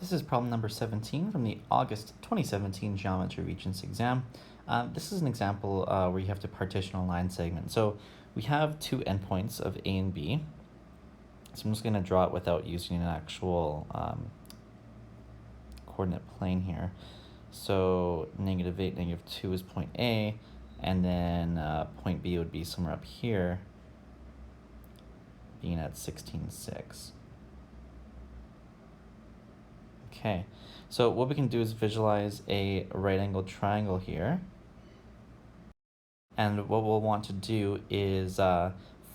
This is problem number 17 from the August 2017 Geometry Regents exam. This is an example where you have to partition a line segment. So we have two endpoints of A and B. So I'm just going to draw it without using an actual coordinate plane here. So -8, -2 is point A, and then point B would be somewhere up here, being at 16.6. Okay, so what we can do is visualize a right-angled triangle here. And what we'll want to do is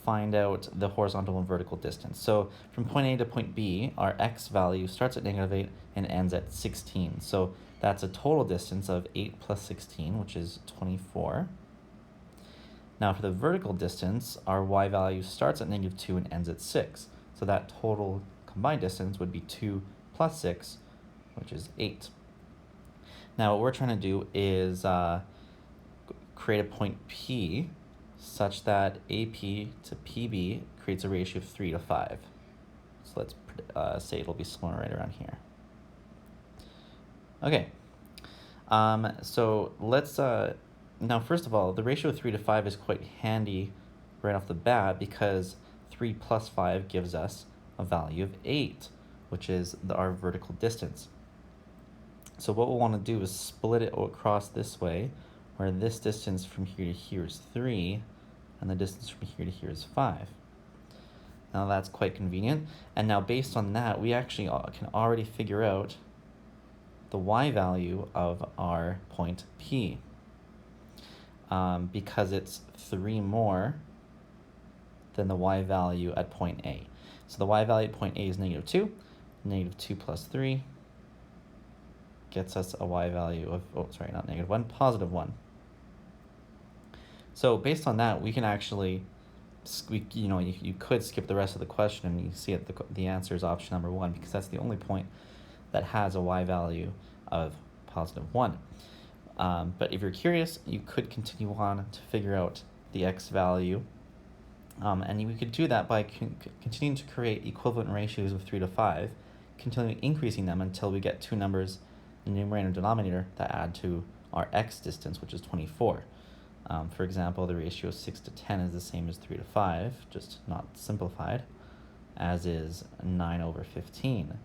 find out the horizontal and vertical distance. So from point A to point B, our x value starts at -8 and ends at 16. So that's a total distance of 8 plus 16, which is 24. Now for the vertical distance, our y value starts at -2 and ends at 6. So that total combined distance would be 2 plus 6, which is 8. Now what we're trying to do is create a point P such that AP to PB creates a ratio of 3 to 5. So let's say it'll be somewhere right around here. Okay, so let's, now first of all, the ratio of 3 to 5 is quite handy right off the bat because 3 plus 5 gives us a value of 8, which is our vertical distance. So what we'll want to do is split it across this way, where this distance from here to here is 3, and the distance from here to here is 5. Now that's quite convenient, and now based on that, we actually can already figure out the y value of our point P, because it's 3 more than the y value at point A. So the y value at point A is -2, -2 plus 3 gets us a y value of, oh, sorry, not -1, +1. So based on that, we can actually, you could skip the rest of the question and you see it, the answer is option number 1, because that's the only point that has a y value of +1. But if you're curious, you could continue on to figure out the x value. And we could do that by continuing to create equivalent ratios of 3 to 5, continuing increasing them until we get two numbers in the numerator and denominator that add to our x distance, which is 24. For example, the ratio of 6 to 10 is the same as 3 to 5, just not simplified, as is 9 over 15.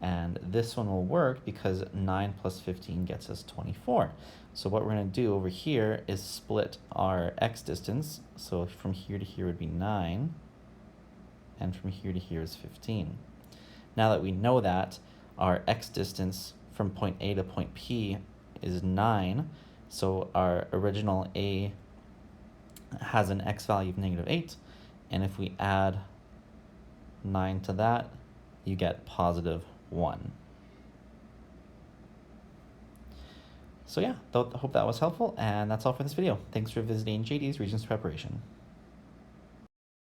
And this one will work because 9 plus 15 gets us 24. So what we're going to do over here is split our x distance. So from here to here would be 9, and from here to here is 15. Now that we know that, our x distance from point A to point P is 9. So our original A has an x value of -8. And if we add 9 to that, you get +1. So yeah, hope that was helpful, and that's all for this video. Thanks for visiting JD's Regents Preparation.